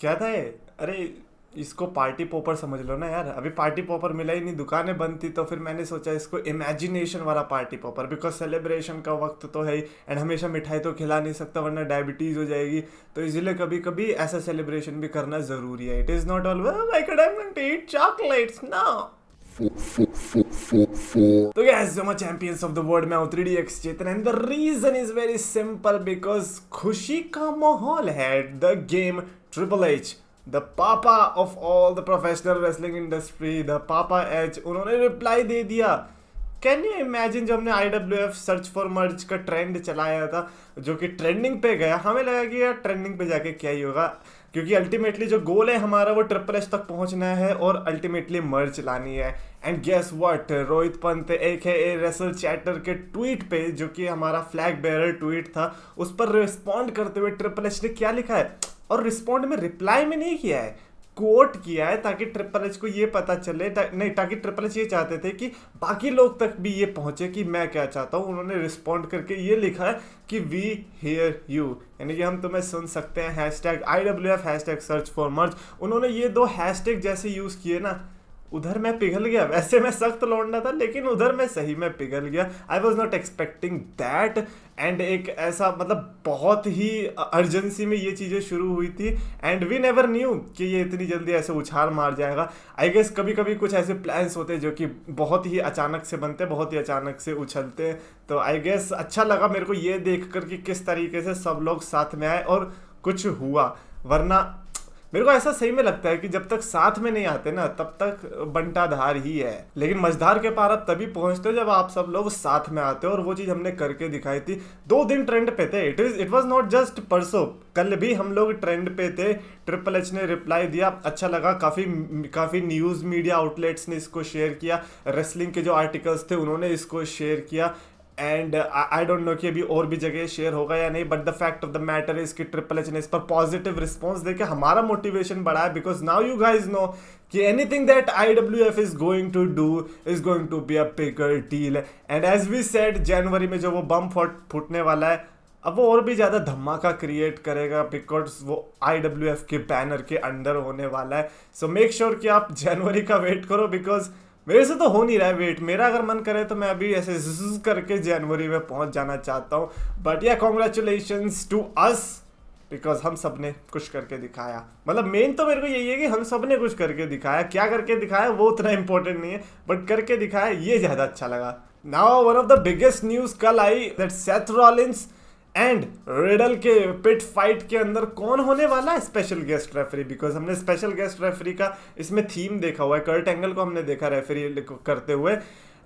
क्या था ये? अरे इसको पार्टी पॉपर समझ लो ना यार। अभी पार्टी पॉपर मिला ही नहीं, दुकानें बंद थी, तो फिर मैंने सोचा इसको इमेजिनेशन वाला पार्टी पॉपर, बिकॉज सेलिब्रेशन का वक्त तो है ही, एंड हमेशा मिठाई तो खिला नहीं सकता वरना डायबिटीज हो जाएगी। तो इसीलिए कभी कभी ऐसा सेलिब्रेशन भी करना जरूरी है। It is not always like I am to eat chocolates now. तो guys, जो मैं चैंपियंस ऑफ द वर्ल्ड में हूँ 3DX Chetan, and the reason is very simple, because खुशी का माहौल है। The game triple H, the papa of all the professional wrestling industry, the papa H, उन्होंने रिप्लाई दे दिया। कैन यू इमेजिन, जब हमने IWF सर्च फॉर मर्ज का ट्रेंड चलाया था, जो कि ट्रेंडिंग पे गया, हमें लगा कि यार ट्रेंडिंग पे जाके क्या ही होगा, क्योंकि अल्टीमेटली जो गोल है हमारा वो ट्रिपल एच तक पहुंचना है और अल्टीमेटली मर्ज लानी है। And guess what, Rohit Pant एक है रेसल चैटर के ट्वीट पे, जो कि हमारा फ्लैग बेयरर ट्वीट था, उस पर रिस्पॉन्ड करते हुए ट्रिपल एच ने क्या लिखा है, और रिस्पॉन्ड में रिप्लाई में नहीं किया है, कोट किया है, ताकि ट्रिपल एच को ये पता चले नहीं, ताकि ट्रिपल एच ये चाहते थे कि बाकी लोग तक भी ये पहुंचे कि मैं क्या चाहता हूँ। उन्होंने रिस्पॉन्ड करके ये लिखा है कि वी हियर यू, यानी कि हम तुम्हें सुन सकते हैं, hashtag IWF, hashtag search for merge. उन्होंने ये दो हैशटैग जैसे यूज किए ना, उधर मैं पिघल गया। वैसे मैं सख्त लौंडा था, लेकिन उधर मैं सही में पिघल गया। I was not expecting that. And एक ऐसा मतलब बहुत ही अर्जेंसी में ये चीज़ें शुरू हुई थी, एंड वी नेवर न्यू कि ये इतनी जल्दी ऐसे उछाल मार जाएगा। आई गेस कभी कभी कुछ ऐसे प्लान्स होते हैं जो कि बहुत ही अचानक से बनते हैं, बहुत ही अचानक से उछलते हैं। तो आई गेस अच्छा लगा मेरे को ये देख कर कि किस तरीके से सब लोग साथ में आए और कुछ हुआ। वरना मेरे को ऐसा सही में लगता है कि जब तक साथ में नहीं आते ना, तब तक बंटाधार ही है, लेकिन मझधार के पार आप तभी पहुंचते हो जब आप सब लोग साथ में आते हो, और वो चीज हमने करके दिखाई थी। 2 दिन ट्रेंड पे थे। इट वाज नॉट जस्ट परसों, कल भी हम लोग ट्रेंड पे थे। ट्रिपल एच ने रिप्लाई दिया, अच्छा लगा। काफी न्यूज मीडिया आउटलेट्स ने इसको शेयर किया, रेसलिंग के जो आर्टिकल्स थे उन्होंने इसको शेयर किया, एंड आई डोंट नो कि अभी और भी जगह शेयर होगा या नहीं, but the fact of the matter is कि ट्रिपल एच ने इस पर पॉजिटिव रिस्पॉन्स देके हमारा मोटिवेशन बढ़ा है, because now you guys know कि anything that IWF is going to do is going to be a bigger deal. And as we said, जनवरी में जो वो बम फूटने वाला है, अब वो और भी ज़्यादा धमाका क्रिएट करेगा, बिकॉज वो IWF के बैनर के अंडर होने वाला है। सो मेक श्योर कि आप जनवरी का वेट करो, बिकॉज मेरे से तो हो नहीं रहा है वेट। मेरा अगर मन करे तो मैं अभी ऐसे करके जनवरी में पहुंच जाना चाहता हूँ। बट या कॉन्ग्रेचुलेशंस टू अस, बिकॉज हम सब ने कुछ करके दिखाया। मतलब मेन तो मेरे को यही है कि हम सब ने कुछ करके दिखाया। क्या करके दिखाया वो उतना इंपॉर्टेंट नहीं है, बट करके दिखाया ये ज़्यादा अच्छा लगा। Now one of the biggest news कल आई that Seth Rollins and Riddle के पिट फाइट के अंदर कौन होने वाला है स्पेशल गेस्ट रेफरी, बिकॉज हमने स्पेशल गेस्ट रेफरी का इसमें थीम देखा हुआ है। कर्ट एंगल को हमने देखा रेफरी करते हुए,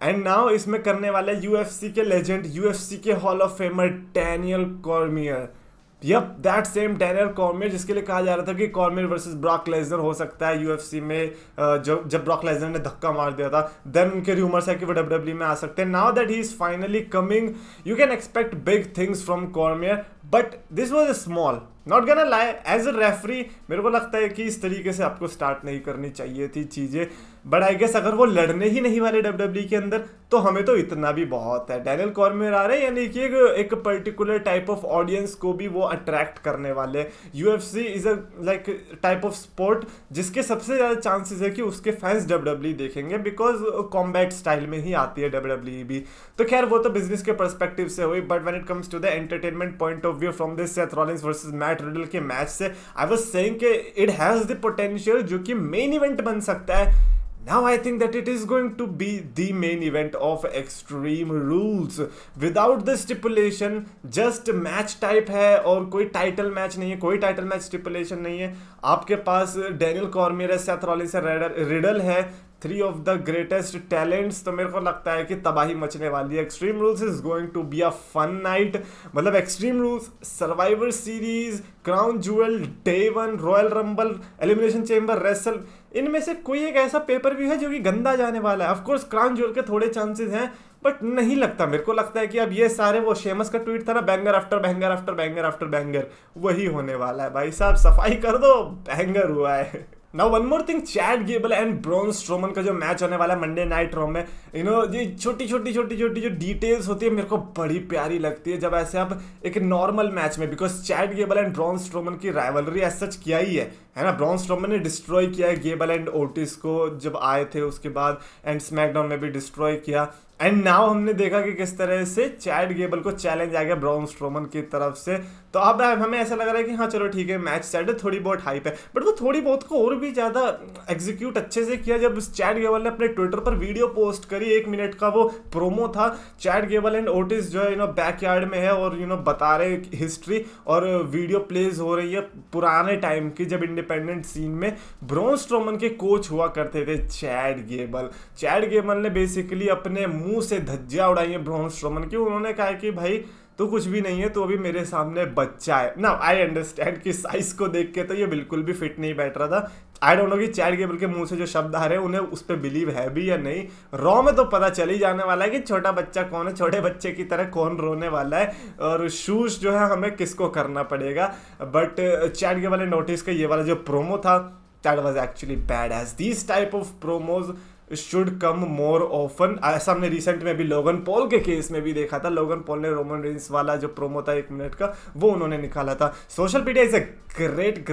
एंड नाउ इसमें करने वाले UFC के लेजेंड, UFC के hall of famer Daniel Cormier. Yup, that same Daniel Cormier, जिसके लिए कहा जा रहा था कि कॉर्मियर वर्सेस ब्रॉक लेसनर हो सकता है UFC में। जब ब्रॉक लेसनर ने धक्का मार दिया था, देन उनके रूमर्स है कि वो WWE में आ सकते हैं। Now that he is finally coming, you can expect big things from Cormier, but this was small, not gonna lie। As a referee मेरे को लगता है कि इस तरीके से आपको स्टार्ट नहीं करनी चाहिए थी चीज़ें, बट आई गेस अगर वो लड़ने ही नहीं वाले WWE के अंदर, तो हमें तो इतना भी बहुत है। डैनियल कॉर्मियर आ रहे हैं, यानी कि एक पर्टिकुलर टाइप ऑफ ऑडियंस को भी वो अट्रैक्ट करने वाले। UFC is a like type of sport जिसके सबसे ज़्यादा चांसेस है कि उसके फैंस WWE देखेंगे, बिकॉज कॉम्बैट स्टाइल में ही आती है WWE भी। तो खैर वो तो बिजनेस के परस्पेक्टिव से हुई, but when it comes to the entertainment point of view from this Seth Rollins versus Matt Riddle के मैच से, आई वाज सेइंग कि इट हैज़ द पोटेंशियल जो कि मेन इवेंट बन सकता है। Now I think that it is going to be the main event of Extreme Rules. Without the stipulation, just match type है और कोई टाइटल मैच नहीं है, कोई टाइटल मैच स्टिपुलेशन नहीं है। आपके पास डैनियल कॉर्मियर है, सेथ रॉलिंस है, रिडल है, 3 ऑफ द ग्रेटेस्ट टैलेंट्स। तो मेरे को लगता है कि तबाही मचने वाली है। Extreme rules is going to be a fun night. मतलब extreme rules, survivor series, crown jewel, day 1, royal rumble, elimination chamber, wrestle, इनमें से कोई एक ऐसा पेपर भी है जो कि गंदा जाने वाला है। ऑफकोर्स क्राउन ज्वेल के थोड़े चांसेस हैं, बट नहीं लगता। मेरे को लगता है कि अब ये सारे, वो शेमस का ट्वीट था ना, banger after banger after banger after banger, वही होने वाला है। भाई साहब सफाई कर दो, बैंगर हुआ है। Now one more thing, Chad Gable and Braun Strowman का जो मैच होने वाला है मंडे नाइट रॉ में, ये छोटी छोटी जो डिटेल्स होती है मेरे को बड़ी प्यारी लगती है जब ऐसे आप एक नॉर्मल मैच में, because Chad Gable and Braun Strowman की राइवलरी एज सच किया ही है ना। ब्रॉन स्ट्रोमन ने डिस्ट्रॉय किया है गेबल एंड ओटिस को जब आए थे उसके बाद, एंड स्मैकडाउन में भी डिस्ट्रॉय किया। एंड नाउ हमने देखा कि किस तरह से चैड गेबल को चैलेंज आ गया ब्रॉन स्ट्रोमन की तरफ से। तो अब हमें ऐसा लग रहा है कि हाँ चलो ठीक है, मैच सेट है, थोड़ी बहुत हाइप है, बट वो थोड़ी बहुत को और भी ज़्यादा एग्जीक्यूट अच्छे से किया जब चैड गेबल ने अपने ट्विटर पर वीडियो पोस्ट करी। 1 मिनट का वो प्रोमो था, चैड गेबल एंड ओटिस जो है बैकयार्ड में है और बता रहे हिस्ट्री, और वीडियो प्लेज हो रही है पुराने टाइम की जब इंडिपेंडेंट सीन में ब्रॉन स्ट्रोमन के कोच हुआ करते थे चैड गेबल। चैड गेबल ने बेसिकली अपने मुंह से धज्जियां उड़ाई है ब्रॉन स्ट्रोमन की। उन्होंने कहा कि भाई तो कुछ भी नहीं है, तो अभी मेरे सामने बच्चा है ना। आई अंडरस्टैंड कि साइज को देख के तो ये बिल्कुल भी फिट नहीं बैठ रहा था। आई डोंट नो कि चैड गेबल के मुंह से जो शब्द आ रहे हैं उन्हें उस पर बिलीव है भी या नहीं। रॉ में तो पता चल ही जाने वाला है कि छोटा बच्चा कौन है, छोटे बच्चे की तरह कौन रोने वाला है, और शूज जो है हमें किसको करना पड़ेगा। But Chad Gable and Otis का ये वाला जो प्रोमो था, that was actually badass. These type of promos should come more often. ऐसा हमने रिसेंट में भी लोगन पॉल के केस में भी देखा था। लोगन पॉल ने रोमन रेंस वाला जो प्रोमो था 1 मिनट का, वो उन्होंने निकाला था। Social media is a great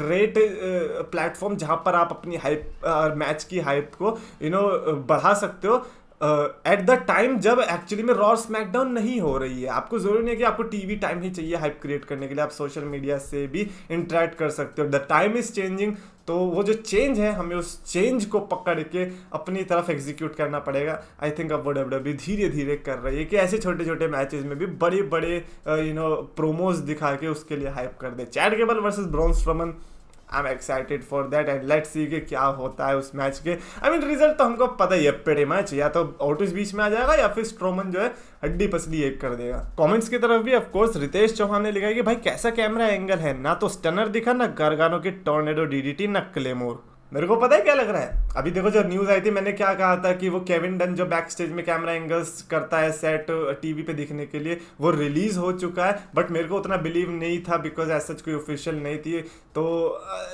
platform जहां पर आप अपनी हाइप मैच की हाइप को बढ़ा सकते हो एट द टाइम जब एक्चुअली में रॉ स्मैकडाउन नहीं हो रही है। आपको जरूरी नहीं है कि आपको टीवी टाइम ही चाहिए हाइप क्रिएट करने के लिए, आप सोशल मीडिया से भी इंटरेक्ट कर सकते हो। द टाइम इज चेंजिंग, तो वो जो चेंज है हमें उस चेंज को पकड़ के अपनी तरफ एग्जीक्यूट करना पड़ेगा। आई थिंक अब वो डब्ल्यूडब्ल्यूई धीरे धीरे कर रही है कि ऐसे छोटे छोटे मैचेस में भी बड़े बड़े प्रोमोज दिखा के उसके लिए हाइप कर दे। Chad Gable versus Braun Strowman, I am excited for that and let's see कि क्या होता है उस मैच के। आई मीन रिजल्ट तो हमको पता ही है पेड़े मैच, या तो ओटिस बीच में आ जाएगा या फिर स्ट्रोमन जो है हड्डी पसली एक कर देगा। कमेंट्स की तरफ भी ऑफ कोर्स रितेश चौहान ने लिखा है कि भाई कैसा कैमरा एंगल है, ना तो स्टनर दिखा, ना गारगानो की टॉर्नेडो डीडीटी, ना क्लेमोर। मेरे को पता है क्या लग रहा है, अभी देखो जब न्यूज आई थी मैंने क्या कहा था कि वो केविन डन जो बैक स्टेज में कैमरा एंगल्स करता है सेट टीवी पे दिखने के लिए, वो रिलीज हो चुका है। बट मेरे को उतना बिलीव नहीं था बिकॉज ऐसा सच कोई ऑफिशियल नहीं थी। तो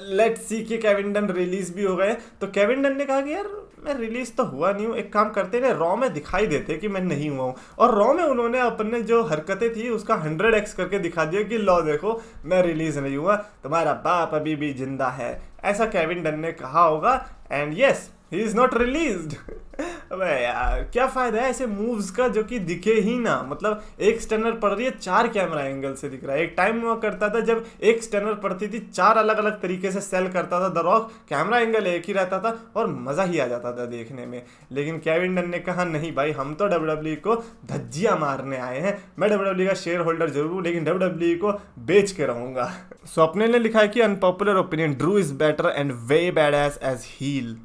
लेट्स सी कि केविन डन रिलीज भी हो गए। तो केविन डन ने कहा कि यार मैं रिलीज तो हुआ नहीं हूँ, एक काम करते हैं रॉ में दिखाई देते कि मैं नहीं हुआ हूँ। और रॉ में उन्होंने अपने जो हरकतें थी उसका 100x करके दिखा दिया कि लो देखो मैं रिलीज नहीं हुआ, तुम्हारा बाप अभी भी जिंदा है, ऐसा केविन डन ने कहा होगा। And yes he is not released. अबे यार क्या फायदा है ऐसे मूव्स का जो कि दिखे ही ना। मतलब एक स्टनर पड़ रही है 4 कैमरा एंगल से दिख रहा है। एक टाइम हुआ करता था जब एक स्टनर पड़ती थी 4 अलग अलग तरीके से सेल करता था द रॉक, कैमरा एंगल एक ही रहता था और मजा ही आ जाता था देखने में। लेकिन केविन डन ने कहा नहीं भाई हम तो डब्ल्यूडब्ल्यूई को धज्जियां मारने आए हैं, मैं डब्ल्यूडब्ल्यूई का शेयर होल्डर जरूर हूं लेकिन डब्ल्यूडब्ल्यूई को बेच के रहूंगा। स्वप्ने ने लिखा है कि unpopular opinion, Drew is better and way badass as heel.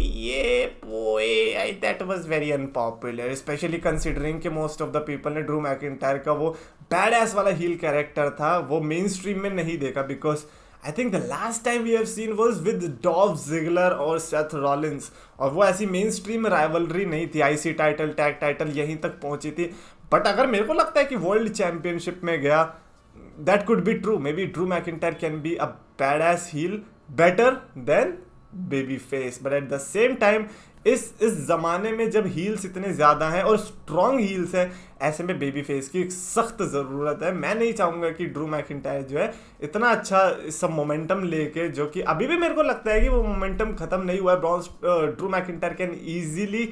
ये boy, that was very unpopular, especially considering कि most of the people ने ड्रू मैकिंटायर का वो badass वाला heel कैरेक्टर था वो मेन स्ट्रीम में नहीं देखा, because I think the last time we have seen was with Dolph Ziggler और Seth Rollins, और वो ऐसी मेन स्ट्रीम राइवलरी नहीं थी। IC टाइटल, टैग टाइटल यहीं तक पहुंची थी। बट अगर मेरे को लगता है कि वर्ल्ड चैंपियनशिप में गया, that could be true, maybe Drew McIntyre can be a badass heel better than baby face. But at the same time इस जमाने में जब हील्स इतने ज़्यादा हैं और स्ट्रॉन्ग हील्स हैं, ऐसे में बेबी फेस की सख्त ज़रूरत है। मैं नहीं चाहूँगा कि ड्रू मैकिंटायर जो है इतना अच्छा सब मोमेंटम लेके, जो कि अभी भी मेरे को लगता है कि वो मोमेंटम ख़त्म नहीं हुआ है। ड्रू मैकिंटायर कैन ईजिली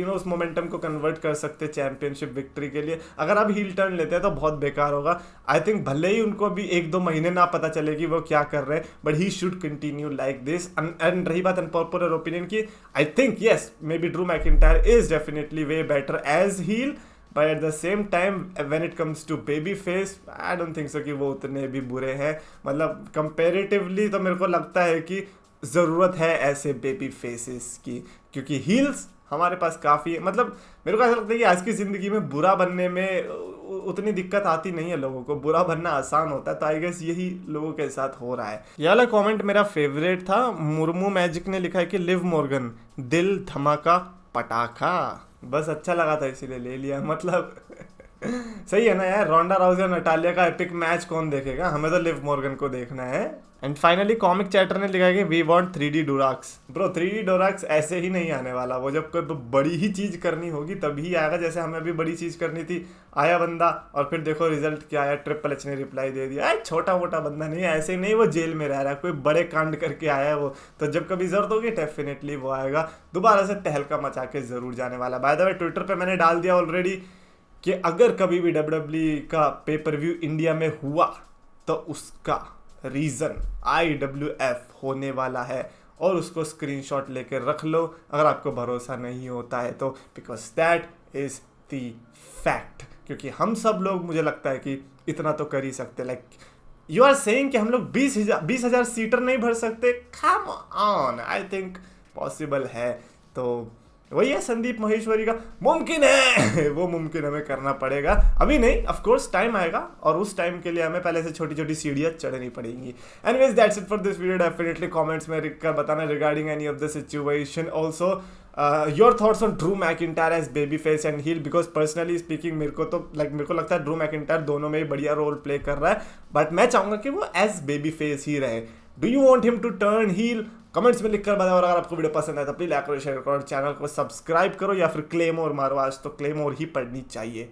उस मोमेंटम को कन्वर्ट कर सकते चैंपियनशिप विक्ट्री के लिए। अगर अब हील टर्न लेते हैं तो बहुत बेकार होगा। आई थिंक भले ही उनको भी 1-2 महीने ना पता चले कि वो क्या कर रहे हैं, but he should continue like this. And रही बात अनपॉपुलर ओपिनियन की, I think yes, maybe Drew McIntyre is definitely way better as heel, but at the same time when it comes to baby face, I don't think so कि वो उतने भी बुरे हैं। मतलब comparatively तो मेरे को लगता है कि ज़रूरत है ऐसे बेबी फेसेस की, क्योंकि हील्स हमारे पास काफ़ी है। मतलब मेरे को ऐसा लगता है कि आज की ज़िंदगी में बुरा बनने में उतनी दिक्कत आती नहीं है लोगों को, बुरा बनना आसान होता है। तो आई गेस यही लोगों के साथ हो रहा है। ये वाला कमेंट मेरा फेवरेट था। मुर्मू मैजिक ने लिखा है कि लिव मॉर्गन, दिल धमाका पटाखा। बस अच्छा लगा था इसीलिए ले लिया। मतलब सही है ना यार, रोंडा राउजी और नटालिया का एपिक मैच कौन देखेगा, हमें तो लिव मॉर्गन को देखना है। एंड फाइनली कॉमिक चैटर ने लिखा है कि वी वांट 3D डोराक्स। ब्रो 3D डोराक्स ऐसे ही नहीं आने वाला, वो जब कोई बड़ी ही चीज करनी होगी तभी आएगा। जैसे हमें अभी बड़ी चीज करनी थी, आया बंदा और फिर देखो रिजल्ट क्या आया, ट्रिपल एच ने रिप्लाई दे दिया। छोटा मोटा बंदा नहीं है, ऐसे नहीं वो जेल में रह रहा है, कोई बड़े कांड करके आया है वो, तो जब कभी जरूरत होगी डेफिनेटली वो आएगा, दोबारा से तहलका मचा के जरूर जाने वाला। बाय द वे ट्विटर पे मैंने डाल दिया ऑलरेडी कि अगर कभी भी WWE का पेपर व्यू इंडिया में हुआ तो उसका रीज़न IWF होने वाला है, और उसको स्क्रीनशॉट लेके रख लो अगर आपको भरोसा नहीं होता है तो, because that is the fact. क्योंकि हम सब लोग, मुझे लगता है कि इतना तो कर ही सकते। लाइक यू आर सेइंग कि हम लोग 20,000 सीटर नहीं भर सकते, come on, I think possible है। तो वही है संदीप महेश्वरी का मुमकिन है वो मुमकिन हमें करना पड़ेगा, अभी नहीं, ऑफ कोर्स टाइम आएगा, और उस टाइम के लिए हमें पहले से छोटी छोटी सीढ़ियाँ चढ़नी पड़ेंगी। Anyways that's it for this video. Definitely comments में लिख कर बताना regarding any of the situation, also your thoughts on Drew McIntyre as baby face and heel, because personally speaking मेरे को लगता है ड्रू मैकिंटायर दोनों में ही बढ़िया रोल प्ले कर रहा है, बट मैं चाहूँगा कि वो एज बेबी फेस ही रहे। Do you want him to turn heel? Comments में लिखकर बताओ, और अगर आपको वीडियो पसंद आए तो प्लीज लाइक करो, शेयर करो, चैनल को सब्सक्राइब करो, या फिर क्लेमोर मारो, आज तो क्लेमोर ही पढ़नी चाहिए।